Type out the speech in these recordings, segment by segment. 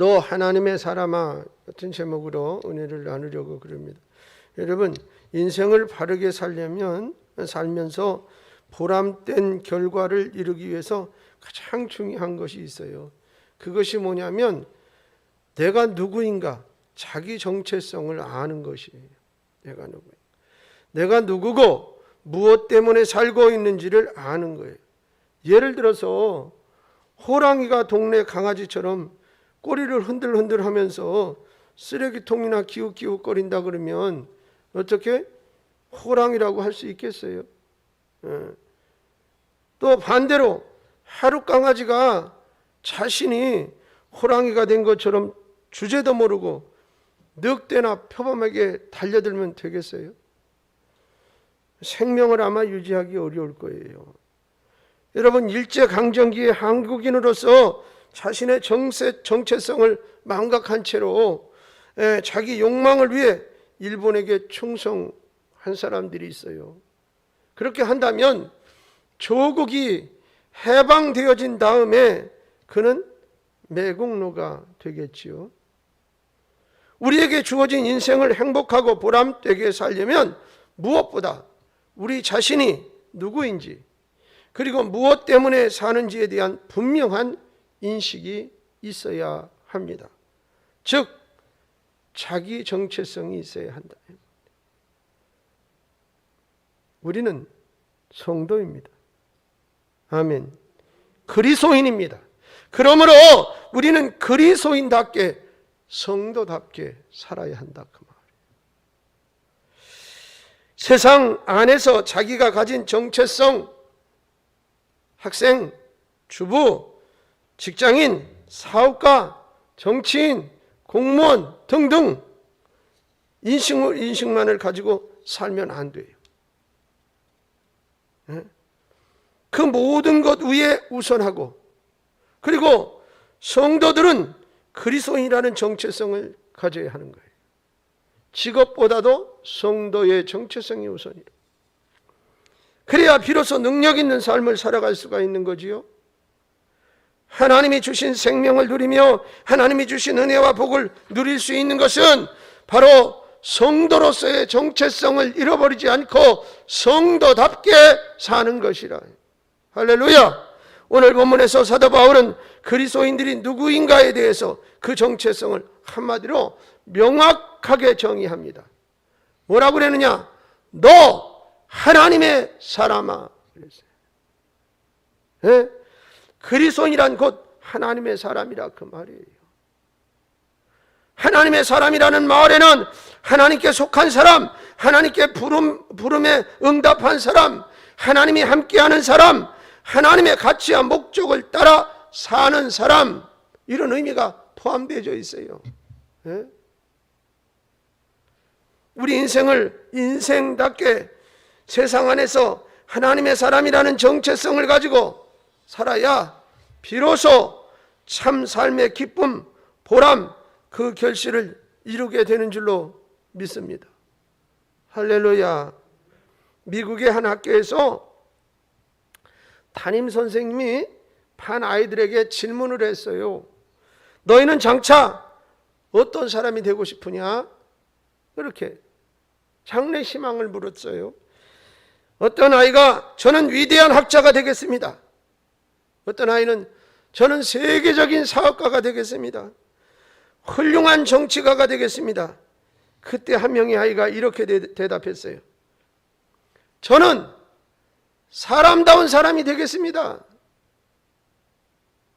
너 하나님의 사람아 같은 제목으로 은혜를 나누려고 그럽니다. 여러분, 인생을 바르게 살면서 보람된 결과를 이루기 위해서 가장 중요한 것이 있어요. 그것이 뭐냐면 내가 누구인가, 자기 정체성을 아는 것이에요. 내가 누구고 무엇 때문에 살고 있는지를 아는 거예요. 예를 들어서 호랑이가 동네 강아지처럼 꼬리를 흔들흔들 하면서 쓰레기통이나 기웃기웃거린다 그러면 어떻게 호랑이라고 할 수 있겠어요? 또 반대로 하루 강아지가 자신이 호랑이가 된 것처럼 주제도 모르고 늑대나 표범에게 달려들면 되겠어요? 생명을 아마 유지하기 어려울 거예요. 여러분, 일제강점기의 한국인으로서 자신의 정체성을 망각한 채로 자기 욕망을 위해 일본에게 충성한 사람들이 있어요. 그렇게 한다면 조국이 해방되어진 다음에 그는 매국노가 되겠지요. 우리에게 주어진 인생을 행복하고 보람되게 살려면 무엇보다 우리 자신이 누구인지, 그리고 무엇 때문에 사는지에 대한 분명한 인식이 있어야 합니다. 즉 자기 정체성이 있어야 한다. 우리는 성도입니다. 아멘. 그리스도인입니다. 그러므로 우리는 그리스도인답게 성도답게 살아야 한다 그 말이에요. 세상 안에서 자기가 가진 정체성, 학생, 주부, 직장인, 사업가, 정치인, 공무원 등등 인식만을 가지고 살면 안 돼요. 그 모든 것 위에 우선하고, 그리고 성도들은 그리스도인이라는 정체성을 가져야 하는 거예요. 직업보다도 성도의 정체성이 우선이에요. 그래야 비로소 능력 있는 삶을 살아갈 수가 있는 거지요. 하나님이 주신 생명을 누리며 하나님이 주신 은혜와 복을 누릴 수 있는 것은 바로 성도로서의 정체성을 잃어버리지 않고 성도답게 사는 것이라. 할렐루야. 오늘 본문에서 사도 바울은 그리스도인들이 누구인가에 대해서 그 정체성을 한마디로 명확하게 정의합니다. 뭐라고 그랬느냐? 너 하나님의 사람아. 그랬어요. 그리스도인이란 곧 하나님의 사람이라 그 말이에요. 하나님의 사람이라는 말에는 하나님께 속한 사람, 하나님께 부름에 응답한 사람, 하나님이 함께하는 사람, 하나님의 가치와 목적을 따라 사는 사람, 이런 의미가 포함되어 있어요. 우리 인생을 인생답게 세상 안에서 하나님의 사람이라는 정체성을 가지고 살아야 비로소 참 삶의 기쁨, 보람, 그 결실을 이루게 되는 줄로 믿습니다. 할렐루야. 미국의 한 학교에서 담임 선생님이 반 아이들에게 질문을 했어요. 너희는 장차 어떤 사람이 되고 싶으냐? 그렇게 장래희망을 물었어요. 어떤 아이가 저는 위대한 학자가 되겠습니다. 어떤 아이는 저는 세계적인 사업가가 되겠습니다. 훌륭한 정치가가 되겠습니다. 그때 한 명의 아이가 이렇게 대답했어요. 저는 사람다운 사람이 되겠습니다.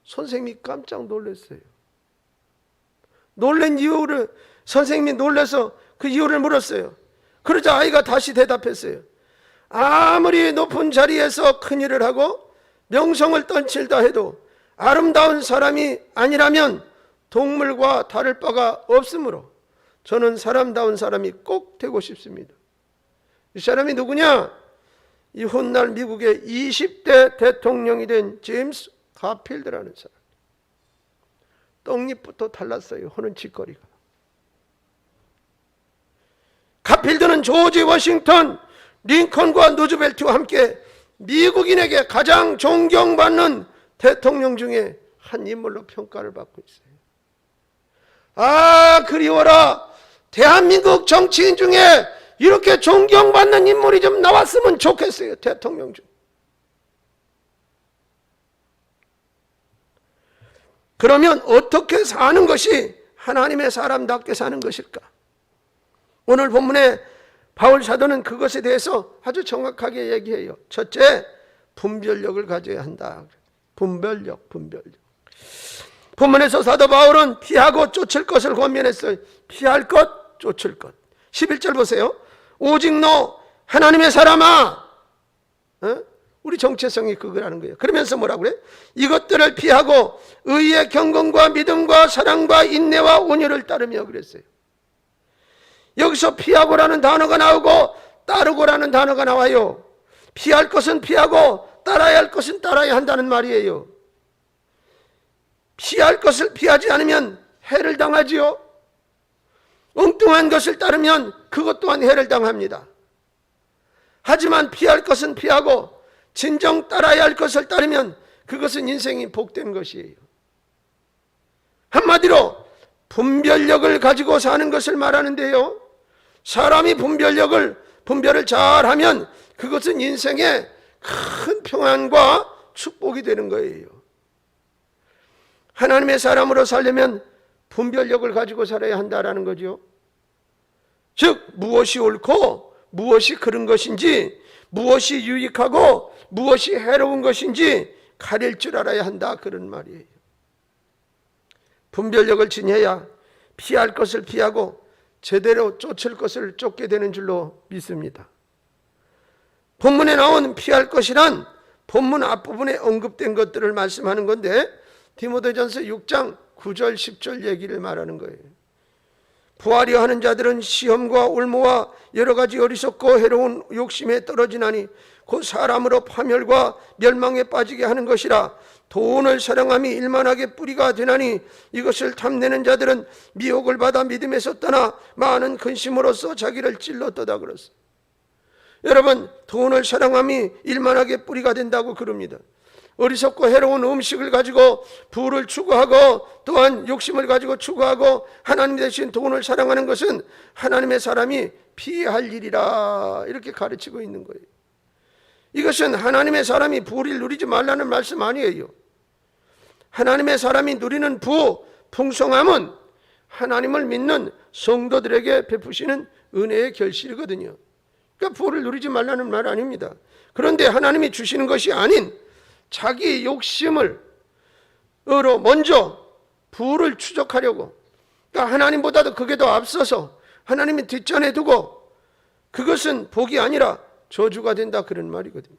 선생님이 깜짝 놀랐어요. 놀란 이유를 선생님이 놀라서 그 이유를 물었어요. 그러자 아이가 다시 대답했어요. 아무리 높은 자리에서 큰일을 하고 명성을 떨칠다 해도 아름다운 사람이 아니라면 동물과 다를 바가 없으므로 저는 사람다운 사람이 꼭 되고 싶습니다. 이 사람이 누구냐? 이 훗날 미국의 20대 대통령이 된 제임스 가필드라는 사람. 떡잎부터 달랐어요. 하는 짓거리가. 가필드는 조지 워싱턴, 링컨과 루즈벨트와 함께 미국인에게 가장 존경받는 대통령 중에 한 인물로 평가를 받고 있어요. 아, 그리워라. 대한민국 정치인 중에 이렇게 존경받는 인물이 좀 나왔으면 좋겠어요. 대통령 중. 그러면 어떻게 사는 것이 하나님의 사람답게 사는 것일까? 오늘 본문에 바울 사도는 그것에 대해서 아주 정확하게 얘기해요. 첫째, 분별력을 가져야 한다. 분별력. 본문에서 사도 바울은 피하고 쫓을 것을 권면했어요. 피할 것, 쫓을 것. 11절 보세요. 오직 너 하나님의 사람아. 우리 정체성이 그거라는 거예요. 그러면서 뭐라고 그래? 이것들을 피하고 의의 경건과 믿음과 사랑과 인내와 온유를 따르며 그랬어요. 여기서 피하고라는 단어가 나오고 따르고라는 단어가 나와요. 피할 것은 피하고 따라야 할 것은 따라야 한다는 말이에요. 피할 것을 피하지 않으면 해를 당하지요. 엉뚱한 것을 따르면 그것 또한 해를 당합니다. 하지만 피할 것은 피하고 진정 따라야 할 것을 따르면 그것은 인생이 복된 것이에요. 한마디로 분별력을 가지고 사는 것을 말하는데요. 사람이 분별을 잘하면 그것은 인생의 큰 평안과 축복이 되는 거예요. 하나님의 사람으로 살려면 분별력을 가지고 살아야 한다라는 거죠. 즉 무엇이 옳고 무엇이 그른 것인지, 무엇이 유익하고 무엇이 해로운 것인지 가릴 줄 알아야 한다, 그런 말이에요. 분별력을 지녀야 피할 것을 피하고 제대로 쫓을 것을 쫓게 되는 줄로 믿습니다. 본문에 나온 피할 것이란 본문 앞부분에 언급된 것들을 말씀하는 건데, 디모데전서 6장 9절 10절 얘기를 말하는 거예요. 부하려 하는 자들은 시험과 올무와 여러 가지 어리석고 해로운 욕심에 떨어지나니 곧 사람으로 파멸과 멸망에 빠지게 하는 것이라. 돈을 사랑함이 일만하게 뿌리가 되나니 이것을 탐내는 자들은 미혹을 받아 믿음에서 떠나 많은 근심으로써 자기를 찔렀도다 그랬어요. 여러분, 돈을 사랑함이 일만하게 뿌리가 된다고 그럽니다. 어리석고 해로운 음식을 가지고 부를 추구하고 또한 욕심을 가지고 추구하고 하나님 대신 돈을 사랑하는 것은 하나님의 사람이 피할 일이라, 이렇게 가르치고 있는 거예요. 이것은 하나님의 사람이 부를 누리지 말라는 말씀 아니에요. 하나님의 사람이 누리는 부, 풍성함은 하나님을 믿는 성도들에게 베푸시는 은혜의 결실이거든요. 그러니까 부를 누리지 말라는 말 아닙니다. 그런데 하나님이 주시는 것이 아닌 자기 욕심을 먼저 부를 추적하려고, 그러니까 하나님보다도 그게 더 앞서서 하나님이 뒷전에 두고, 그것은 복이 아니라 저주가 된다, 그런 말이거든요.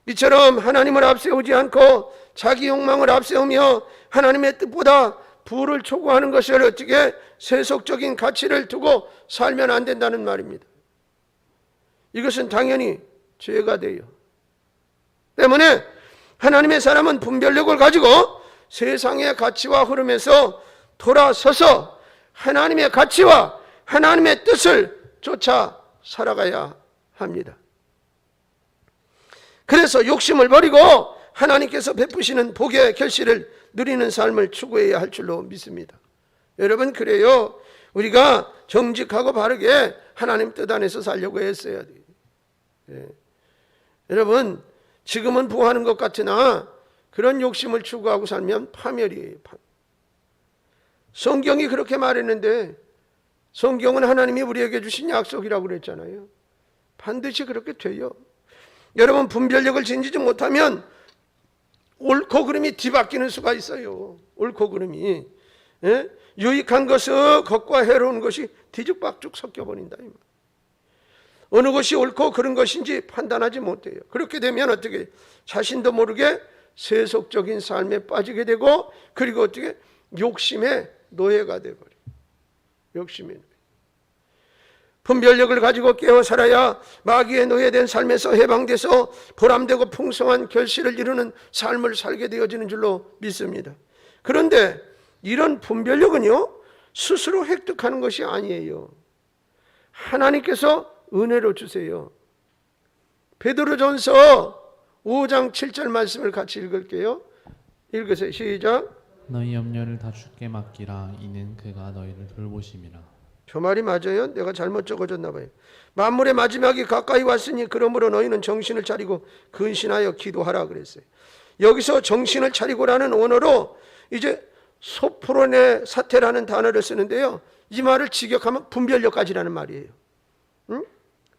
이처럼 하나님을 앞세우지 않고 자기 욕망을 앞세우며 하나님의 뜻보다 부를 초구하는 것을 어떻게 세속적인 가치를 두고 살면 안 된다는 말입니다. 이것은 당연히 죄가 돼요. 때문에 하나님의 사람은 분별력을 가지고 세상의 가치와 흐름에서 돌아서서 하나님의 가치와 하나님의 뜻을 쫓아 살아가야 합니다. 그래서 욕심을 버리고 하나님께서 베푸시는 복의 결실을 누리는 삶을 추구해야 할 줄로 믿습니다. 여러분, 그래요, 우리가 정직하고 바르게 하나님 뜻 안에서 살려고 했어야 돼요. 여러분, 지금은 부하는 것 같으나 그런 욕심을 추구하고 살면 파멸이에요. 성경이 그렇게 말했는데, 성경은 하나님이 우리에게 주신 약속이라고 그랬잖아요. 반드시 그렇게 돼요. 여러분, 분별력을 지니지 못하면 옳고 그름이 뒤바뀌는 수가 있어요. 옳고 그름이, 유익한 것과 해로운 것이 뒤죽박죽 섞여버린다. 어느 것이 옳고 그른 것인지 판단하지 못해요. 그렇게 되면 어떻게 자신도 모르게 세속적인 삶에 빠지게 되고, 그리고 어떻게 욕심의 노예가 되어버려요. 욕심의 노예. 분별력을 가지고 깨어 살아야 마귀의 노예된 삶에서 해방돼서 보람되고 풍성한 결실을 이루는 삶을 살게 되어지는 줄로 믿습니다. 그런데 이런 분별력은요, 스스로 획득하는 것이 아니에요. 하나님께서 은혜로 주세요. 베드로전서 5장 7절 말씀을 같이 읽을게요. 읽으세요. 시작. 너희 염려를 다 주께 맡기라. 이는 그가 너희를 돌보심이라. 저 말이 맞아요? 내가 잘못 적어줬나 봐요. 만물의 마지막이 가까이 왔으니 그러므로 너희는 정신을 차리고 근신하여 기도하라 그랬어요. 여기서 정신을 차리고라는 원어로 이제 소프로네 사태라는 단어를 쓰는데요. 이 말을 직역하면 분별력 가지라는 말이에요. 응?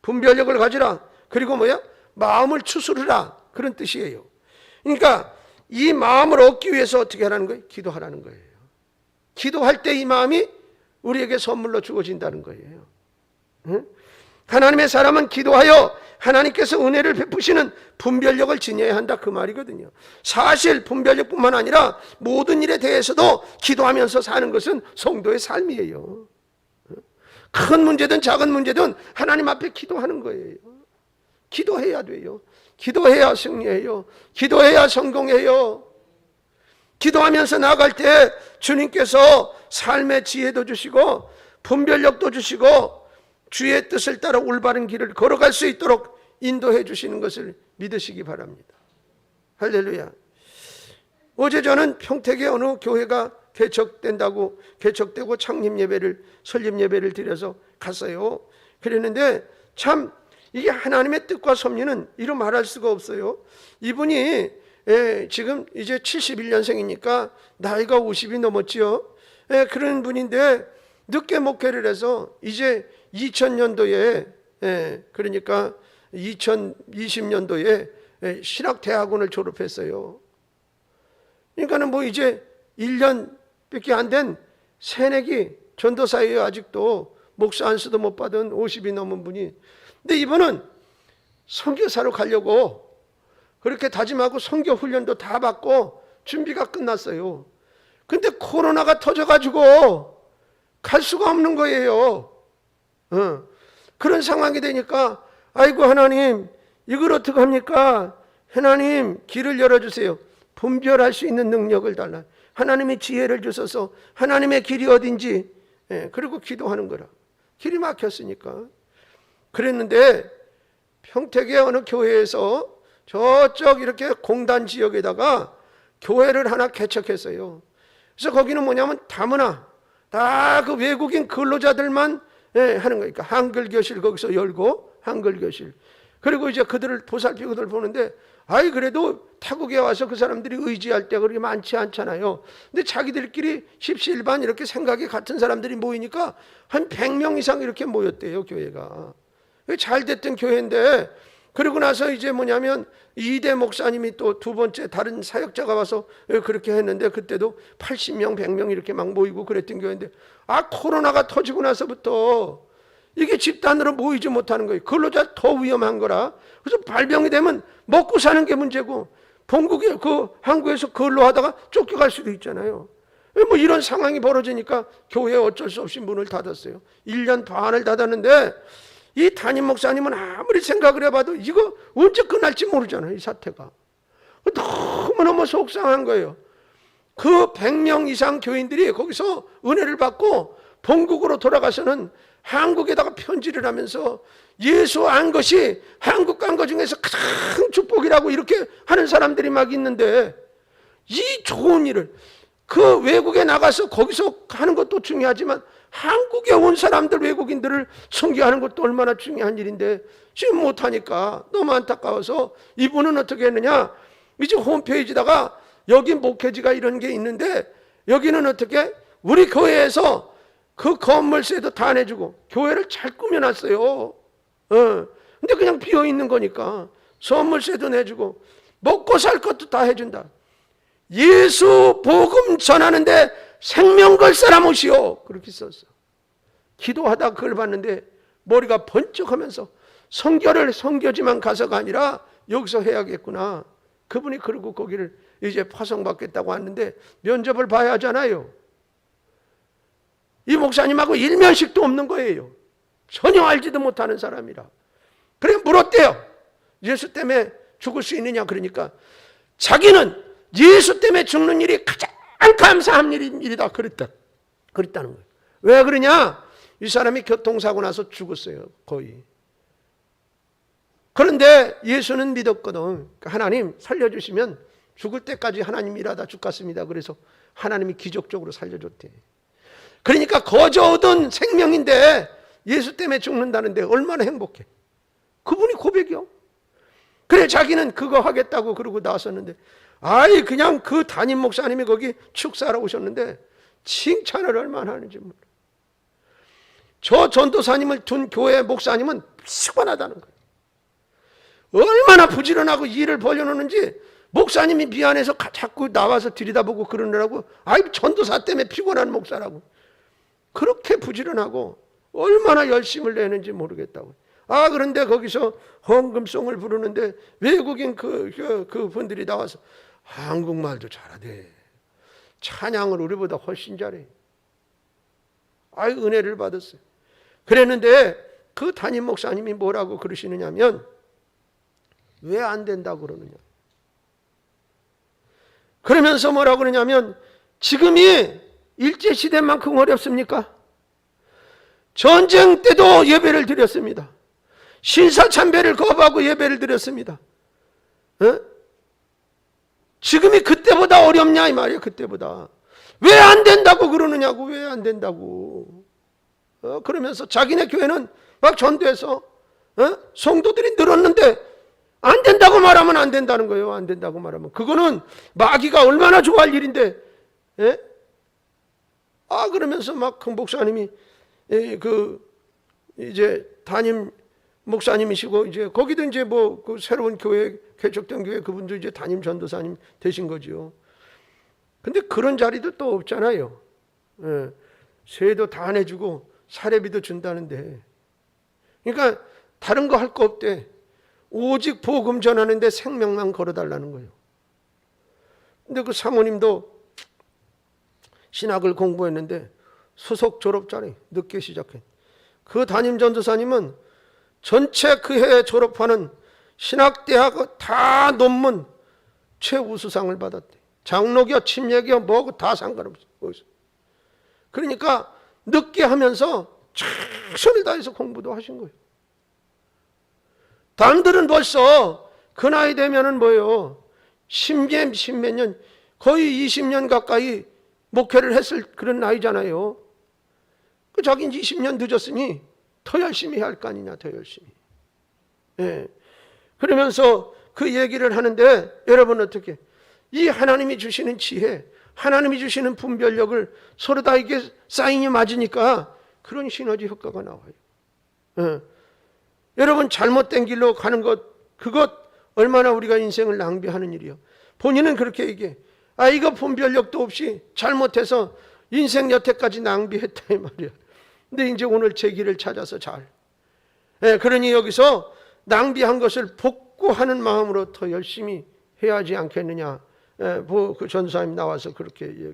분별력을 가지라. 그리고 뭐야? 마음을 추스르라. 그런 뜻이에요. 그러니까 이 마음을 얻기 위해서 어떻게 하라는 거예요? 기도하라는 거예요. 기도할 때 이 마음이 우리에게 선물로 주어진다는 거예요. 응? 하나님의 사람은 기도하여 하나님께서 은혜를 베푸시는 분별력을 지녀야 한다 그 말이거든요. 사실 분별력뿐만 아니라 모든 일에 대해서도 기도하면서 사는 것은 성도의 삶이에요. 큰 문제든 작은 문제든 하나님 앞에 기도하는 거예요. 기도해야 돼요. 기도해야 승리해요. 기도해야 성공해요. 기도하면서 나아갈 때 주님께서 삶의 지혜도 주시고 분별력도 주시고 주의 뜻을 따라 올바른 길을 걸어갈 수 있도록 인도해 주시는 것을 믿으시기 바랍니다. 할렐루야. 어제 저는 평택의 어느 교회가 개척되고 창립 예배를, 설립 예배를 드려서 갔어요. 그랬는데 참 이게 하나님의 뜻과 섭리는 이루 말할 수가 없어요. 이분이 지금 이제 71년생이니까 나이가 50이 넘었지요. 그런 분인데 늦게 목회를 해서 이제 2000년도에 그러니까 2020년도에 신학대학원을 졸업했어요. 그러니까는 뭐 이제 1년밖에 안 된 새내기 전도사예요. 아직도 목사 안수도 못 받은 50이 넘은 분이. 근데 이분은 선교사로 가려고 그렇게 다짐하고 선교 훈련도 다 받고 준비가 끝났어요. 근데 코로나가 터져가지고 갈 수가 없는 거예요. 그런 상황이 되니까 아이고 하나님 이걸 어떻게 합니까? 하나님 길을 열어주세요. 분별할 수 있는 능력을 달라. 하나님의 지혜를 주셔서 하나님의 길이 어딘지 그리고 기도하는 거라. 길이 막혔으니까. 그랬는데 평택의 어느 교회에서 저쪽 이렇게 공단 지역에다가 교회를 하나 개척했어요. 그래서 거기는 뭐냐면 다문화 다 그 외국인 근로자들만 하는 거니까 한글 교실 거기서 열고 한글 교실. 그리고 이제 그들을 보살피고 그들 보는데 아이 그래도 타국에 와서 그 사람들이 의지할 때가 그렇게 많지 않잖아요. 근데 자기들끼리 십시일반 이렇게 생각이 같은 사람들이 모이니까 한 100명 이상 이렇게 모였대요 교회가. 잘 됐던 교회인데 그러고 나서 이제 뭐냐면 이대 목사님이 또 두 번째 다른 사역자가 와서 그렇게 했는데 그때도 80명 100명 이렇게 막 모이고 그랬던 교회인데 코로나가 터지고 나서부터 이게 집단으로 모이지 못하는 거예요. 근로자 더 위험한 거라. 그래서 발병이 되면 먹고 사는 게 문제고 본국에 한국에서 근로하다가 쫓겨갈 수도 있잖아요. 뭐 이런 상황이 벌어지니까 교회에 어쩔 수 없이 문을 닫았어요. 1년 반을 닫았는데 이 담임 목사님은 아무리 생각을 해봐도 이거 언제 끝날지 모르잖아요. 이 사태가. 너무너무 속상한 거예요. 그 100명 이상 교인들이 거기서 은혜를 받고 본국으로 돌아가서는 한국에다가 편지를 하면서 예수 안 것이 한국 간 것 중에서 가장 축복이라고 이렇게 하는 사람들이 막 있는데 이 좋은 일을 그 외국에 나가서 거기서 하는 것도 중요하지만 한국에 온 사람들 외국인들을 선교하는 것도 얼마나 중요한 일인데 지금 못하니까 너무 안타까워서 이분은 어떻게 했느냐 이제 홈페이지다가 여기 목회지가 이런 게 있는데 여기는 어떻게 우리 교회에서 그 건물세도 다 내주고 교회를 잘 꾸며놨어요. 근데 그냥 비어있는 거니까 선물세도 내주고 먹고 살 것도 다 해준다. 예수 복음 전하는데 생명 걸 사람 오시오 그렇게 썼어. 기도하다 그걸 봤는데 머리가 번쩍하면서 선교지만 가서가 아니라 여기서 해야겠구나. 그분이 그러고 거기를 이제 파송받겠다고 왔는데 면접을 봐야 하잖아요. 이 목사님하고 일면식도 없는 거예요. 전혀 알지도 못하는 사람이라. 그래 물었대요. 예수 때문에 죽을 수 있느냐 그러니까 자기는 예수 때문에 죽는 일이 가장 감사한 일이다 그랬다는 거예요. 왜 그러냐? 이 사람이 교통사고 나서 죽었어요. 거의. 그런데 예수는 믿었거든. 하나님 살려주시면 죽을 때까지 하나님 일하다 죽겠습니다. 그래서 하나님이 기적적으로 살려줬대. 그러니까 거저 얻은 생명인데 예수 때문에 죽는다는데 얼마나 행복해. 그분이 고백이요. 그래 자기는 그거 하겠다고 그러고 나왔었는데 아이 그냥 그 담임 목사님이 거기 축사하러 오셨는데 칭찬을 얼마나 하는지 몰라. 저 전도사님을 둔 교회 목사님은 피곤하다는 거예요. 얼마나 부지런하고 일을 벌려놓는지 목사님이 미안해서 자꾸 나와서 들여다보고 그러느라고 아이 전도사 때문에 피곤한 목사라고. 그렇게 부지런하고 얼마나 열심을 내는지 모르겠다고. 아 그런데 거기서 헌금송을 부르는데 외국인 그 분들이 나와서 한국말도 잘하대. 찬양을 우리보다 훨씬 잘해. 아이 은혜를 받았어요. 그랬는데 그 담임 목사님이 뭐라고 그러시느냐면 왜 안 된다고 그러느냐. 그러면서 뭐라고 그러냐면 지금이 일제시대만큼 어렵습니까? 전쟁 때도 예배를 드렸습니다. 신사참배를 거부하고 예배를 드렸습니다. 지금이 그때보다 어렵냐 이 말이에요. 그때보다. 왜 안 된다고 그러느냐고. 왜 안 된다고. 그러면서 자기네 교회는 막 전도해서 성도들이 늘었는데 안 된다고 말하면 안 된다는 거예요. 안 된다고 말하면. 그거는 마귀가 얼마나 좋아할 일인데. 그러면서 막 그 목사님이 이제 담임 목사님이시고 이제 거기도 이제 뭐 그 새로운 교회 개척된 교회 그분도 이제 담임 전도사님 되신 거죠. 근데 그런 자리도 또 없잖아요. 세도 다 내주고 사례비도 준다는데. 그러니까 다른 거 할 거 없대. 오직 복음 전하는데 생명만 걸어달라는 거예요. 근데 그 사모님도 신학을 공부했는데 수석 졸업자래. 늦게 시작해. 그 담임 전도사님은 전체 그 해에 졸업하는 신학대학 다 논문 최우수상을 받았대. 장로교, 침례교 뭐고 다 상관없어. 그러니까 늦게 하면서 최선을 다해서 공부도 하신 거예요. 남들은 벌써 그 나이 되면은 뭐예요? 십몇 년, 거의 20년 가까이 목회를 했을 그런 나이잖아요. 그 자기는 20년 늦었으니 더 열심히 해야 할 거 아니냐, 더 열심히. 그러면서 그 얘기를 하는데 여러분 어떻게? 이 하나님이 주시는 지혜, 하나님이 주시는 분별력을 서로 다 이게 사인이 맞으니까 그런 시너지 효과가 나와요. 여러분 잘못된 길로 가는 그것 얼마나 우리가 인생을 낭비하는 일이요. 본인은 그렇게 얘기해. 이거 분별력도 없이 잘못해서 인생 여태까지 낭비했다 이 말이야. 근데 이제 오늘 제 길을 찾아서 잘. 그러니 여기서 낭비한 것을 복구하는 마음으로 더 열심히 해야 하지 않겠느냐. 그 전사님 나와서 그렇게 얘기해요.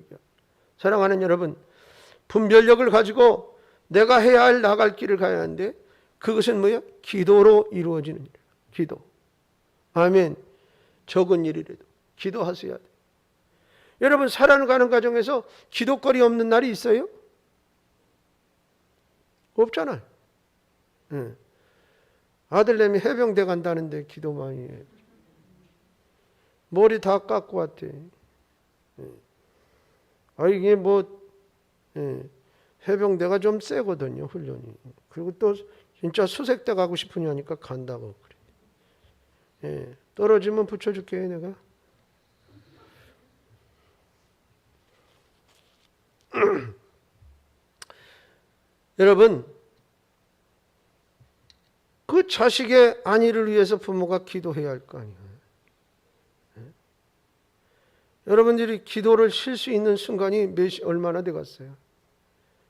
사랑하는 여러분, 분별력을 가지고 내가 해야 할 나갈 길을 가야 하는데 그것은 뭐야? 기도로 이루어지는 일이에요. 기도. 아멘. 적은 일이라도 기도하셔야 돼요. 여러분 살아가는 과정에서 기도거리 없는 날이 있어요? 없잖아요. 아들내미 해병대 간다는데 기도 많이 해. 머리 다 깎고 왔대. 이게 해병대가 좀 세거든요, 훈련이. 그리고 또 진짜 수색대 가고 싶으냐니까 간다고 그래. 떨어지면 붙여줄게 내가. 여러분, 그 자식의 안위를 위해서 부모가 기도해야 할 거 아니에요. 여러분들이 기도를 쉴 수 있는 순간이 얼마나 되겠어요?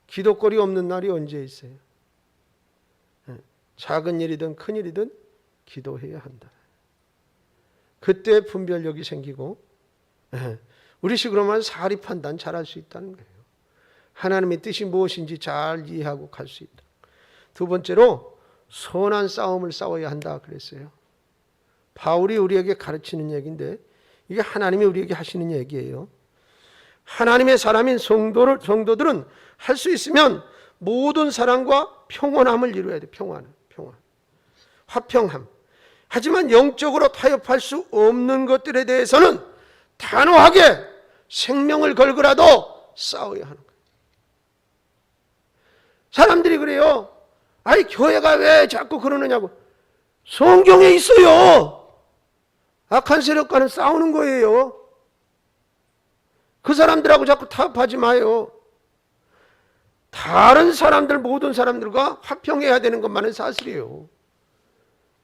기도거리 없는 날이 언제 있어요? 작은 일이든 큰 일이든 기도해야 한다. 그때 분별력이 생기고 우리 식으로만 사리 판단 잘할 수 있다는 거예요. 하나님의 뜻이 무엇인지 잘 이해하고 갈 수 있다. 두 번째로 선한 싸움을 싸워야 한다 그랬어요. 바울이 우리에게 가르치는 얘기인데 이게 하나님이 우리에게 하시는 얘기예요. 하나님의 사람인 성도들은 할 수 있으면 모든 사랑과 평온함을 이루어야 돼. 평안. 화평함. 하지만 영적으로 타협할 수 없는 것들에 대해서는 단호하게 생명을 걸고라도 싸워야 하는 거예요. 사람들이 그래요. 아이, 교회가 왜 자꾸 그러느냐고. 성경에 있어요. 악한 세력과는 싸우는 거예요. 그 사람들하고 자꾸 타협하지 마요. 다른 사람들, 모든 사람들과 화평해야 되는 것만은 사실이에요.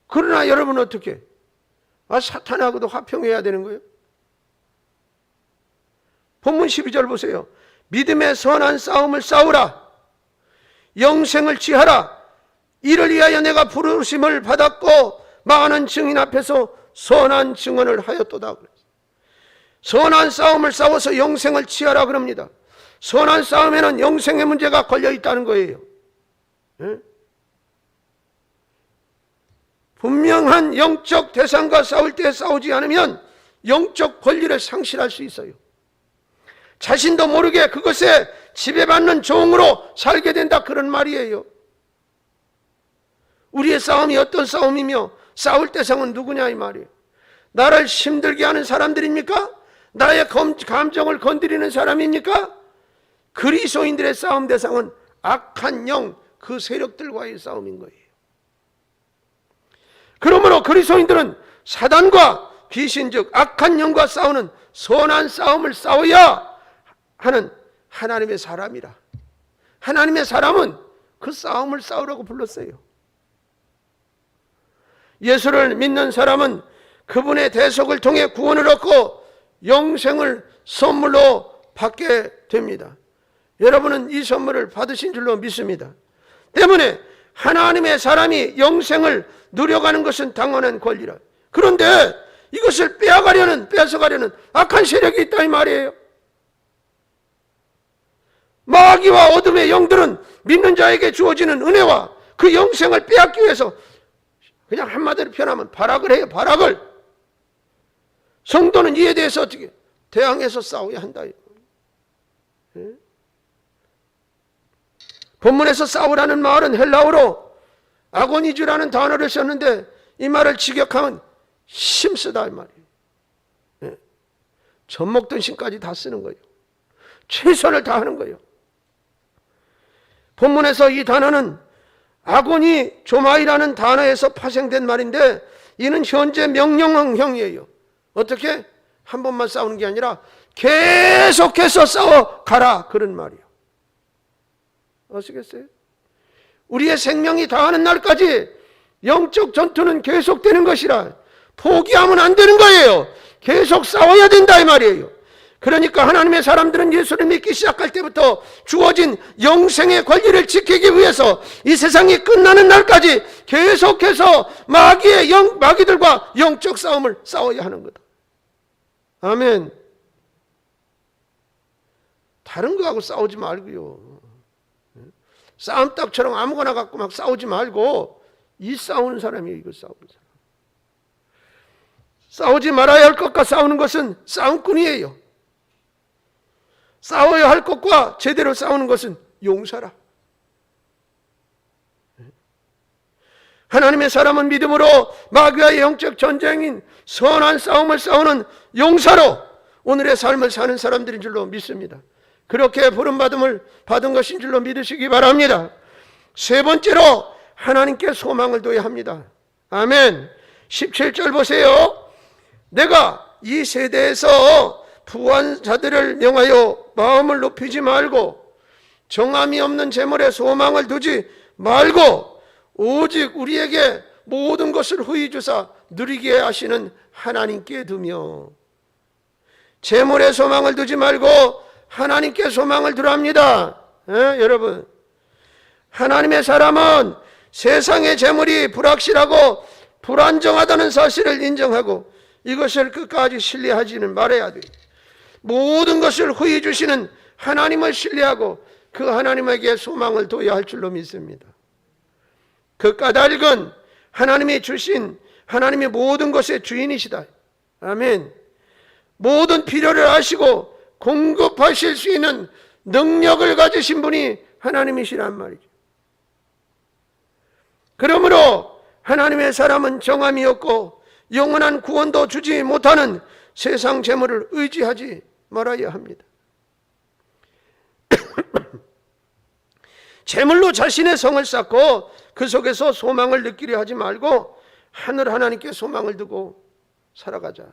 그러나 여러분 어떻게? 사탄하고도 화평해야 되는 거예요? 본문 12절 보세요. 믿음의 선한 싸움을 싸우라. 영생을 취하라. 이를 위하여 내가 부르심을 받았고 많은 증인 앞에서 선한 증언을 하였도다. 선한 싸움을 싸워서 영생을 취하라 그럽니다. 선한 싸움에는 영생의 문제가 걸려 있다는 거예요. 분명한 영적 대상과 싸울 때 싸우지 않으면 영적 권리를 상실할 수 있어요. 자신도 모르게 그것에 지배받는 종으로 살게 된다, 그런 말이에요. 우리의 싸움이 어떤 싸움이며 싸울 대상은 누구냐 이 말이에요. 나를 힘들게 하는 사람들입니까? 나의 감정을 건드리는 사람입니까? 그리스도인들의 싸움 대상은 악한 영, 그 세력들과의 싸움인 거예요. 그러므로 그리스도인들은 사단과 귀신 즉 악한 영과 싸우는 선한 싸움을 싸워야 하는 하나님의 사람이라. 하나님의 사람은 그 싸움을 싸우라고 불렀어요. 예수를 믿는 사람은 그분의 대속을 통해 구원을 얻고 영생을 선물로 받게 됩니다. 여러분은 이 선물을 받으신 줄로 믿습니다. 때문에 하나님의 사람이 영생을 누려가는 것은 당연한 권리라. 그런데 이것을 뺏어가려는 악한 세력이 있다 이 말이에요. 마귀와 어둠의 영들은 믿는 자에게 주어지는 은혜와 그 영생을 빼앗기 위해서 그냥 한마디로 표현하면 발악을 해요. 발악을. 성도는 이에 대해서 어떻게 대항해서 싸워야 한다. 본문에서 싸우라는 말은 헬라어로 아고니즈라는 단어를 썼는데 이 말을 직역하면 힘쓰다 이 말이에요. 젖먹던 심까지 다 쓰는 거예요. 최선을 다하는 거예요. 본문에서 이 단어는 아고니 조마이라는 단어에서 파생된 말인데 이는 현재 명령형이에요. 어떻게? 한 번만 싸우는 게 아니라 계속해서 싸워가라, 그런 말이에요. 아시겠어요? 우리의 생명이 다하는 날까지 영적 전투는 계속되는 것이라 포기하면 안 되는 거예요. 계속 싸워야 된다 이 말이에요. 그러니까 하나님의 사람들은 예수를 믿기 시작할 때부터 주어진 영생의 권리를 지키기 위해서 이 세상이 끝나는 날까지 계속해서 마귀들과 영적 싸움을 싸워야 하는 거다. 아멘. 다른 거하고 싸우지 말고요. 싸움닭처럼 아무거나 갖고 막 싸우지 말고 이 싸우는 사람이에요. 이거 싸우는 사람. 싸우지 말아야 할 것과 싸우는 것은 싸움꾼이에요. 싸워야 할 것과 제대로 싸우는 것은 용사라. 하나님의 사람은 믿음으로 마귀와의 영적 전쟁인 선한 싸움을 싸우는 용사로 오늘의 삶을 사는 사람들인 줄로 믿습니다. 그렇게 부름받음을 받은 것인 줄로 믿으시기 바랍니다. 세 번째로 하나님께 소망을 둬야 합니다. 아멘. 17절 보세요. 내가 이 세대에서 부한 자들을 명하여 마음을 높이지 말고 정함이 없는 재물에 소망을 두지 말고 오직 우리에게 모든 것을 후히 주사 누리게 하시는 하나님께 두며, 재물에 소망을 두지 말고 하나님께 소망을 두랍니다. 여러분, 하나님의 사람은 세상의 재물이 불확실하고 불안정하다는 사실을 인정하고 이것을 끝까지 신뢰하지는 말아야 돼요. 모든 것을 후히 주시는 하나님을 신뢰하고 그 하나님에게 소망을 둬야 할 줄로 믿습니다. 그 까닭은 하나님이 주신 하나님의 모든 것의 주인이시다. 아멘. 모든 필요를 아시고 공급하실 수 있는 능력을 가지신 분이 하나님이시란 말이죠. 그러므로 하나님의 사람은 정함이 없고 영원한 구원도 주지 못하는 세상 재물을 의지하지 말아야 합니다. 재물로 자신의 성을 쌓고 그 속에서 소망을 느끼려 하지 말고 하늘 하나님께 소망을 두고 살아가자.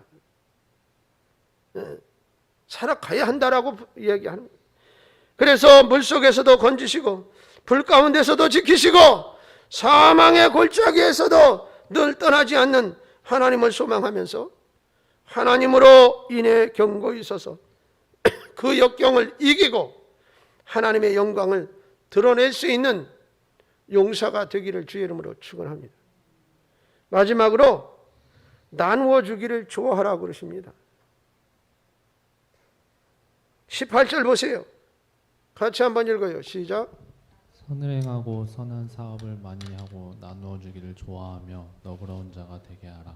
살아가야 한다라고 이야기하는 거예요. 그래서 물속에서도 건지시고 불 가운데서도 지키시고 사망의 골짜기에서도 늘 떠나지 않는 하나님을 소망하면서 하나님으로 인해 견고히 서서 그 역경을 이기고 하나님의 영광을 드러낼 수 있는 용사가 되기를 주의 이름으로 축원합니다. 마지막으로 나누어 주기를 좋아하라고 그러십니다. 18절 보세요. 같이 한번 읽어요. 시작. 선을 행하고 선한 사업을 많이 하고 나누어 주기를 좋아하며 너그러운 자가 되게 하라.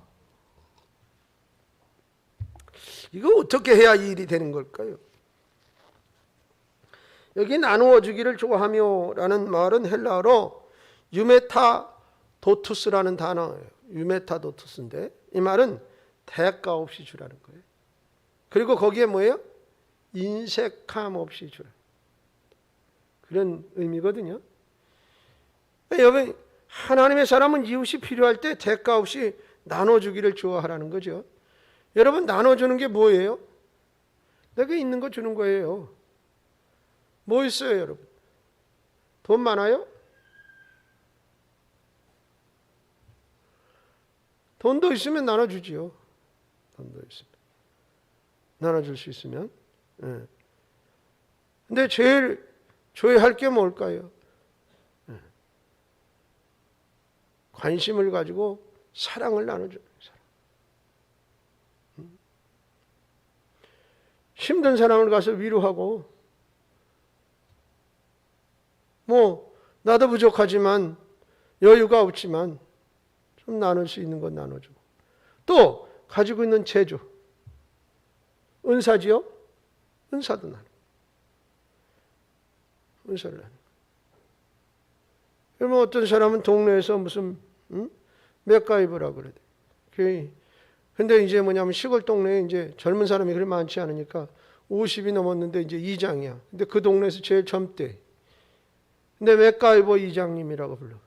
이거 어떻게 해야 이 일이 되는 걸까요? 여기 나누어 주기를 좋아하며 라는 말은 헬라어로 유메타도투스라는 단어예요. 유메타도투스인데 이 말은 대가 없이 주라는 거예요. 그리고 거기에 뭐예요? 인색함 없이 주라. 그런 의미거든요. 여러분, 하나님의 사람은 이웃이 필요할 때 대가 없이 나눠주기를 좋아하라는 거죠. 여러분, 나눠주는 게 뭐예요? 내가 있는 거 주는 거예요. 뭐 있어요, 여러분? 돈 많아요? 돈도 있으면 나눠주지요. 돈도 있으면. 나눠줄 수 있으면. 근데 제일 줘야 게 뭘까요? 관심을 가지고 사랑을 나눠줘요. 힘든 사람을 가서 위로하고 뭐 나도 부족하지만 여유가 없지만 좀 나눌 수 있는 건 나눠주고 또 가지고 있는 재주 은사지요? 은사도 나누고 은사를 나누고 그러면 어떤 사람은 동네에서 무슨 맥가이버라고 그래. 근데 이제 뭐냐면 시골 동네에 이제 젊은 사람이 그리 많지 않으니까 50이 넘었는데 이제 이장이야. 근데 그 동네에서 제일 젊대. 근데 맥가이버 이장님이라고 불러.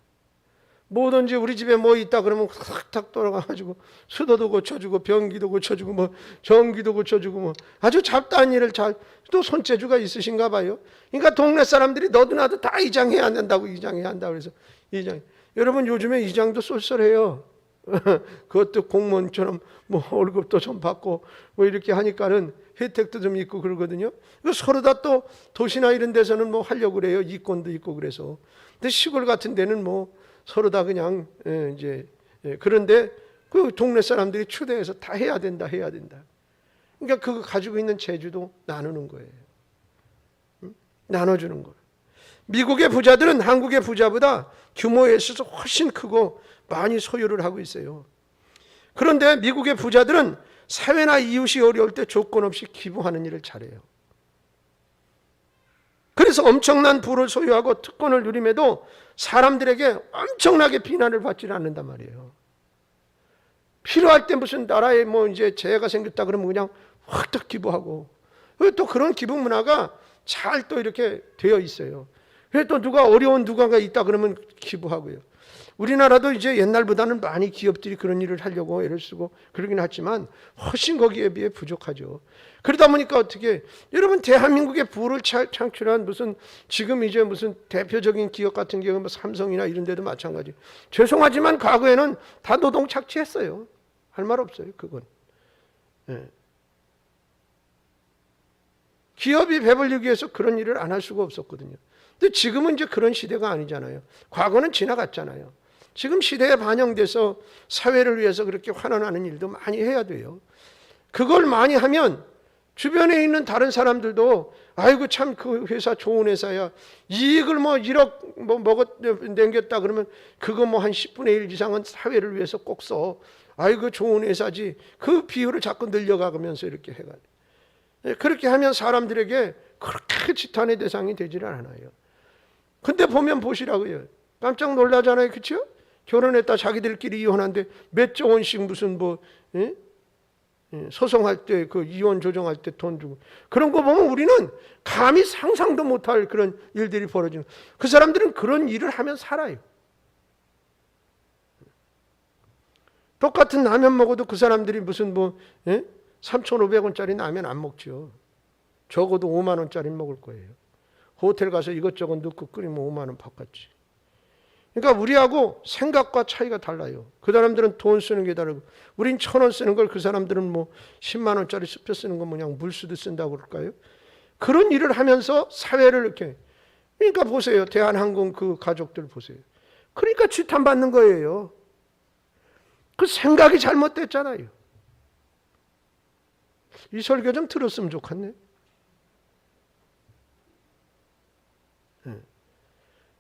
뭐든지 우리 집에 뭐 있다 그러면 탁탁 돌아가가지고 수도도 고쳐주고 변기도 고쳐주고 뭐 전기도 고쳐주고 뭐 아주 잡다한 일을 잘 또 손재주가 있으신가 봐요. 그러니까 동네 사람들이 너도 나도 다 이장해야 된다고 이장해야 한다고 그래서 이장. 여러분 요즘에 이장도 쏠쏠해요. 그것도 공무원처럼 뭐 월급도 좀 받고 뭐 이렇게 하니까는 혜택도 좀 있고 그러거든요. 서로 다 또 도시나 이런 데서는 뭐 하려고 그래요. 이권도 있고 그래서. 근데 시골 같은 데는 뭐 서로 다 그냥 이제 그런데 그 동네 사람들이 추대해서 다 해야 된다. 그러니까 그거 가지고 있는 재주도 나누는 거예요. 나눠주는 거예요. 미국의 부자들은 한국의 부자보다 규모에 있어서 훨씬 크고 많이 소유를 하고 있어요. 그런데 미국의 부자들은 사회나 이웃이 어려울 때 조건 없이 기부하는 일을 잘해요. 그래서 엄청난 부를 소유하고 특권을 누림에도 사람들에게 엄청나게 비난을 받지 않는단 말이에요. 필요할 때 무슨 나라에 뭐 이제 재해가 생겼다 그러면 그냥 확 기부하고 또 그런 기부 문화가 잘 또 이렇게 되어 있어요. 그래서 또 누가 어려운 누가가 있다 그러면 기부하고요. 우리나라도 이제 옛날보다는 많이 기업들이 그런 일을 하려고 애를 쓰고 그러긴 하지만 훨씬 거기에 비해 부족하죠. 그러다 보니까 어떻게 여러분 대한민국의 부를 창출한 무슨 지금 이제 무슨 대표적인 기업 같은 경우 뭐 삼성이나 이런 데도 마찬가지. 죄송하지만 과거에는 다 노동 착취했어요. 할 말 없어요. 그건. 기업이 배불리기 위해서 그런 일을 안 할 수가 없었거든요. 근데 지금은 이제 그런 시대가 아니잖아요. 과거는 지나갔잖아요. 지금 시대에 반영돼서 사회를 위해서 그렇게 환원하는 일도 많이 해야 돼요. 그걸 많이 하면 주변에 있는 다른 사람들도 아이고 참 그 회사 좋은 회사야. 이익을 뭐 1억 뭐 남겼다 그러면 그거 뭐 한 10분의 1 이상은 사회를 위해서 꼭 써. 아이고 좋은 회사지. 그 비율을 자꾸 늘려가면서 이렇게 해가지고. 그렇게 하면 사람들에게 그렇게 지탄의 대상이 되지를 않아요. 근데 보면 보시라고요. 깜짝 놀라잖아요. 그렇죠? 결혼했다 자기들끼리 이혼한데 몇 조 원씩 무슨 뭐 소송할 때 그 이혼 조정할 때 돈 주고 그런 거 보면 우리는 감히 상상도 못할 그런 일들이 벌어지는 그 사람들은 그런 일을 하면 살아요. 똑같은 라면 먹어도 그 사람들이 무슨 3,500원짜리 라면 안 먹죠. 적어도 5만 원짜리 먹을 거예요. 호텔 가서 이것저것 넣고 끓이면 5만 원 바꿨지. 그러니까 우리하고 생각과 차이가 달라요. 그 사람들은 돈 쓰는 게 다르고 우린 1,000원 쓰는 걸 그 사람들은 10만 원짜리 수표 쓰는 건 그냥 물 쓰듯 쓴다고 그럴까요? 그런 일을 하면서 사회를 이렇게 그러니까 보세요. 대한항공 그 가족들 보세요. 그러니까 지탄받는 거예요. 그 생각이 잘못됐잖아요. 이 설교 좀 들었으면 좋겠네.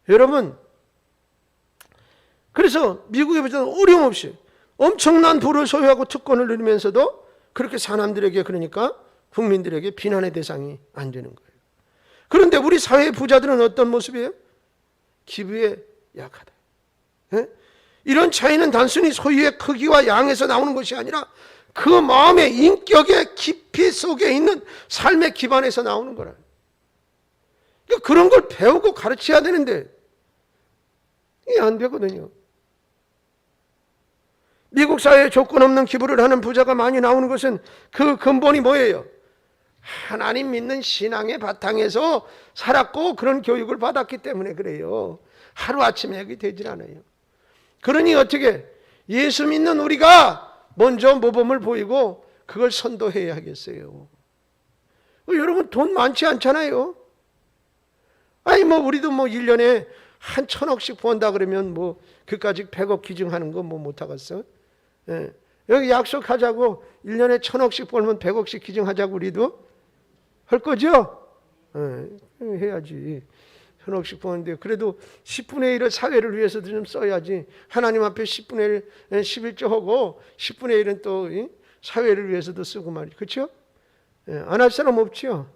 여러분, 그래서 미국의 부자는 어려움없이 엄청난 부를 소유하고 특권을 누리면서도 그렇게 사람들에게 그러니까 국민들에게 비난의 대상이 안 되는 거예요. 그런데 우리 사회의 부자들은 어떤 모습이에요? 기부에 약하다. 이런 차이는 단순히 소유의 크기와 양에서 나오는 것이 아니라 그 마음의 인격의 깊이 속에 있는 삶의 기반에서 나오는 거라요. 그러니까 그런 걸 배우고 가르쳐야 되는데 이게 안 되거든요. 미국 사회에 조건 없는 기부를 하는 부자가 많이 나오는 것은 그 근본이 뭐예요? 하나님 믿는 신앙의 바탕에서 살았고 그런 교육을 받았기 때문에 그래요. 하루아침에 여기 되질 않아요. 그러니 어떻게 예수 믿는 우리가 먼저 모범을 보이고 그걸 선도해야 하겠어요. 여러분 돈 많지 않잖아요. 아니 우리도 1년에 한 1,000억씩 번다 그러면 그까지 100억 기증하는 거 못하겠어? 예. 여기 약속하자고 1년에 1,000억씩 벌면 100억씩 기증하자고 우리도 할 거죠? 예. 해야지. 1,000억씩 버는데 그래도 10분의 1을 사회를 위해서도 좀 써야지. 하나님 앞에 10분의 1 11조 하고 10분의 1은 또 사회를 위해서도 쓰고 말이죠. 그렇죠? 예. 안 할 사람 없죠?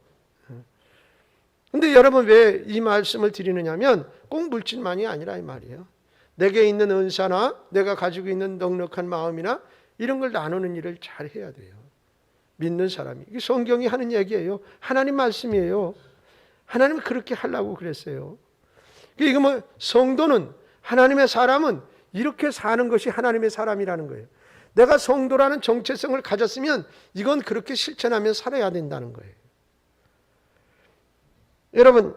근데 여러분 왜 이 말씀을 드리느냐면 꼭 물질만이 아니라 이 말이에요. 내게 있는 은사나 내가 가지고 있는 넉넉한 마음이나 이런 걸 나누는 일을 잘 해야 돼요. 믿는 사람이. 이게 성경이 하는 얘기예요. 하나님 말씀이에요. 하나님은 그렇게 하려고 그랬어요. 이거 성도는 하나님의 사람은 이렇게 사는 것이 하나님의 사람이라는 거예요. 내가 성도라는 정체성을 가졌으면 이건 그렇게 실천하며 살아야 된다는 거예요. 여러분,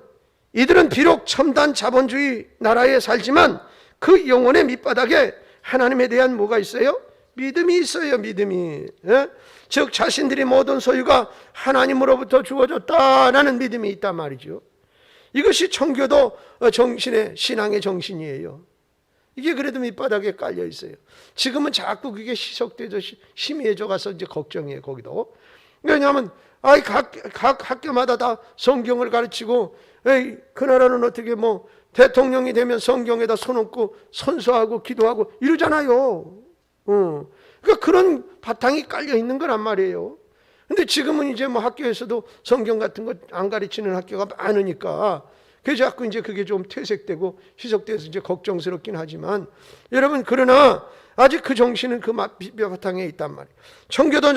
이들은 비록 첨단 자본주의 나라에 살지만 그 영혼의 밑바닥에 하나님에 대한 뭐가 있어요? 믿음이 있어요. 믿음이. 즉 자신들이 모든 소유가 하나님으로부터 주어졌다라는 믿음이 있단 말이죠. 이것이 청교도 정신의 신앙의 정신이에요. 이게 그래도 밑바닥에 깔려 있어요. 지금은 자꾸 그게 희석돼서 희미해져 가서 이제 걱정이에요. 거기도. 왜냐하면 각 학교마다 다 성경을 가르치고 그 나라는 어떻게 대통령이 되면 성경에다 손 얹고 선서하고 기도하고 이러잖아요. 그러니까 그런 바탕이 깔려 있는 거란 말이에요. 근데 지금은 이제 학교에서도 성경 같은 거 안 가르치는 학교가 많으니까 그래서 자꾸 이제 그게 좀 퇴색되고 희석돼서 이제 걱정스럽긴 하지만 여러분 그러나 아직 그 정신은 그 바탕에 있단 말이에요. 청교도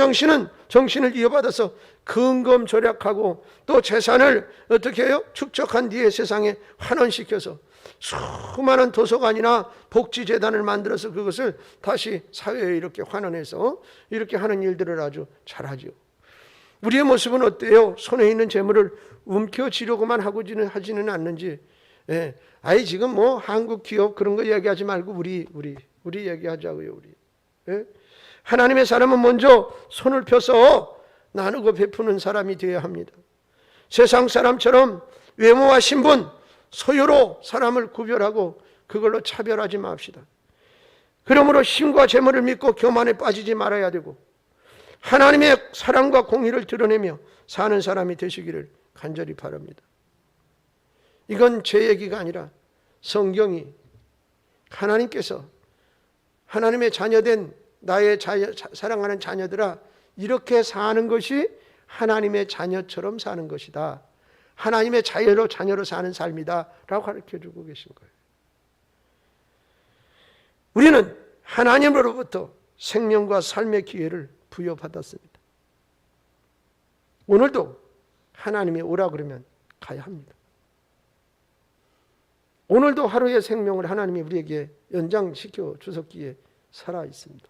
정신을 이어받아서 근검 절약하고 또 재산을 어떻게 해요? 축적한 뒤에 세상에 환원시켜서 수많은 도서관이나 복지재단을 만들어서 그것을 다시 사회에 이렇게 환원해서 이렇게 하는 일들을 아주 잘하죠. 우리의 모습은 어때요? 손에 있는 재물을 움켜쥐려고만 하지는 않는지. 지금 한국 기업 그런 거 얘기하지 말고 우리 얘기하자고요. 우리. 하나님의 사람은 먼저 손을 펴서 나누고 베푸는 사람이 되어야 합니다. 세상 사람처럼 외모와 신분, 소유로 사람을 구별하고 그걸로 차별하지 맙시다. 그러므로 힘과 재물을 믿고 교만에 빠지지 말아야 되고 하나님의 사랑과 공의를 드러내며 사는 사람이 되시기를 간절히 바랍니다. 이건 제 얘기가 아니라 성경이 하나님께서 하나님의 자녀된 나의 사랑하는 자녀들아 이렇게 사는 것이 하나님의 자녀처럼 사는 것이다. 하나님의 자녀로 사는 삶이다 라고 가르쳐주고 계신 거예요. 우리는 하나님으로부터 생명과 삶의 기회를 부여받았습니다. 오늘도 하나님이 오라 그러면 가야 합니다. 오늘도 하루의 생명을 하나님이 우리에게 연장시켜 주셨기에 살아 있습니다.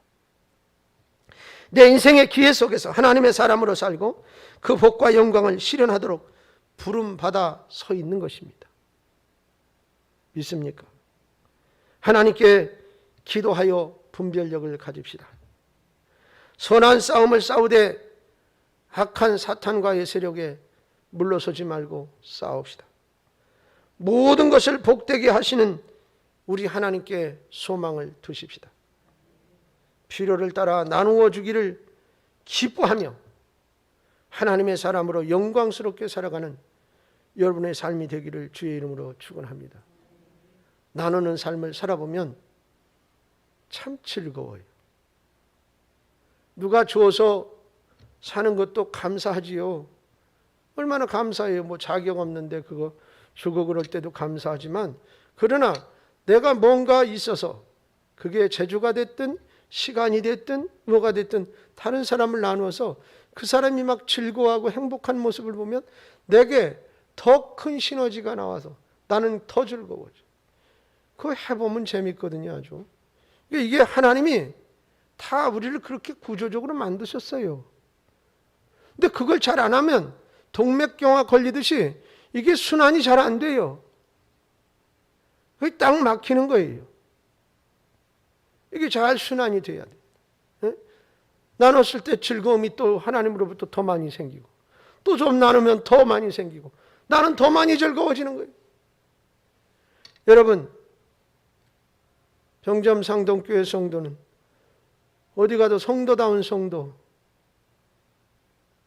내 인생의 기회 속에서 하나님의 사람으로 살고 그 복과 영광을 실현하도록 부름받아 서 있는 것입니다. 믿습니까? 하나님께 기도하여 분별력을 가집시다. 선한 싸움을 싸우되 악한 사탄과의 세력에 물러서지 말고 싸웁시다. 모든 것을 복되게 하시는 우리 하나님께 소망을 두십시다. 필요를 따라 나누어 주기를 기뻐하며 하나님의 사람으로 영광스럽게 살아가는 여러분의 삶이 되기를 주의 이름으로 축원합니다. 나누는 삶을 살아보면 참 즐거워요. 누가 줘서 사는 것도 감사하지요. 얼마나 감사해요. 뭐 자격 없는데 그거 주고 그럴 때도 감사하지만, 그러나 내가 뭔가 있어서 그게 재주가 됐든 시간이 됐든 뭐가 됐든 다른 사람을 나누어서 그 사람이 막 즐거워하고 행복한 모습을 보면 내게 더 큰 시너지가 나와서 나는 더 즐거워져. 그거 해보면 재밌거든요. 아주. 이게 하나님이 다 우리를 그렇게 구조적으로 만드셨어요. 근데 그걸 잘 안 하면 동맥경화 걸리듯이 이게 순환이 잘 안 돼요. 그게 딱 막히는 거예요. 이게 잘 순환이 돼야 돼요. 나눴을 때 즐거움이 또 하나님으로부터 더 많이 생기고, 또 좀 나누면 더 많이 생기고, 나는 더 많이 즐거워지는 거예요. 여러분, 병점 상동교회 성도는 어디 가도 성도다운 성도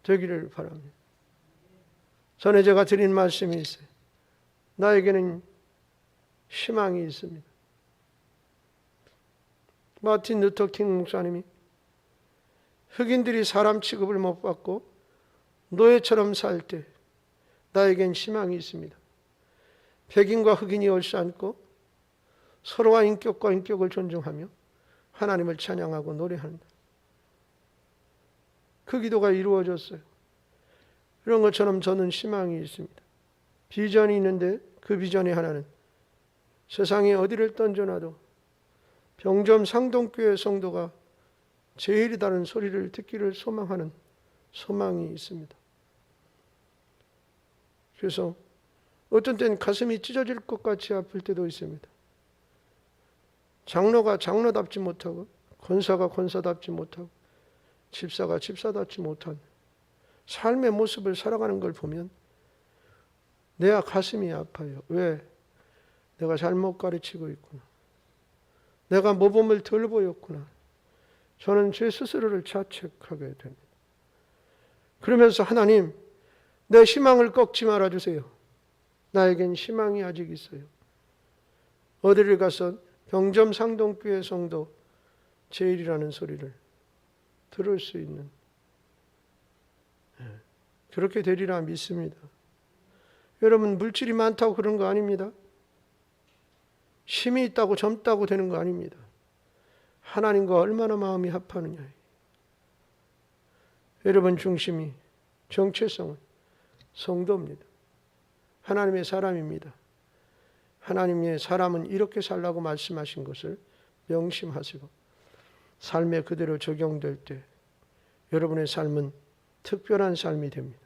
되기를 바랍니다. 전에 제가 드린 말씀이 있어요. 나에게는 희망이 있습니다. 마틴 루터 킹 목사님이 흑인들이 사람 취급을 못 받고 노예처럼 살 때 나에겐 희망이 있습니다. 백인과 흑인이 얽혀앉고 서로가 인격과 인격을 존중하며 하나님을 찬양하고 노래한다. 그 기도가 이루어졌어요. 그런 것처럼 저는 희망이 있습니다. 비전이 있는데 그 비전의 하나는 세상에 어디를 던져놔도 병점 상동교회 성도가 제일이다는 소리를 듣기를 소망하는 소망이 있습니다. 그래서 어떤 때는 가슴이 찢어질 것 같이 아플 때도 있습니다. 장로가 장로답지 못하고 권사가 권사답지 못하고 집사가 집사답지 못한 삶의 모습을 살아가는 걸 보면 내 가슴이 아파요. 왜? 내가 잘못 가르치고 있구나. 내가 모범을 덜 보였구나. 저는 제 스스로를 자책하게 됩니다. 그러면서 하나님, 내 희망을 꺾지 말아주세요. 나에겐 희망이 아직 있어요. 어디를 가서 병점 상동교회 성도 제일이라는 소리를 들을 수 있는, 그렇게 되리라 믿습니다. 여러분, 물질이 많다고 그런 거 아닙니다. 힘이 있다고 젊다고 되는 거 아닙니다. 하나님과 얼마나 마음이 합하느냐. 여러분 중심이, 정체성은 성도입니다. 하나님의 사람입니다. 하나님의 사람은 이렇게 살라고 말씀하신 것을 명심하시고 삶에 그대로 적용될 때 여러분의 삶은 특별한 삶이 됩니다.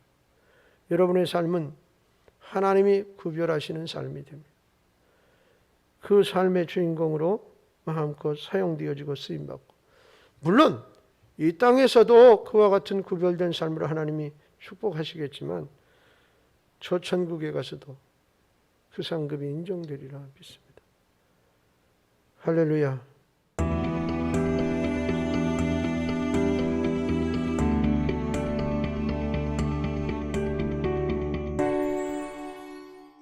여러분의 삶은 하나님이 구별하시는 삶이 됩니다. 그 삶의 주인공으로 마음껏 사용되어지고 쓰임받고, 물론 이 땅에서도 그와 같은 구별된 삶으로 하나님이 축복하시겠지만 저 천국에 가서도 그 상급이 인정되리라 믿습니다. 할렐루야.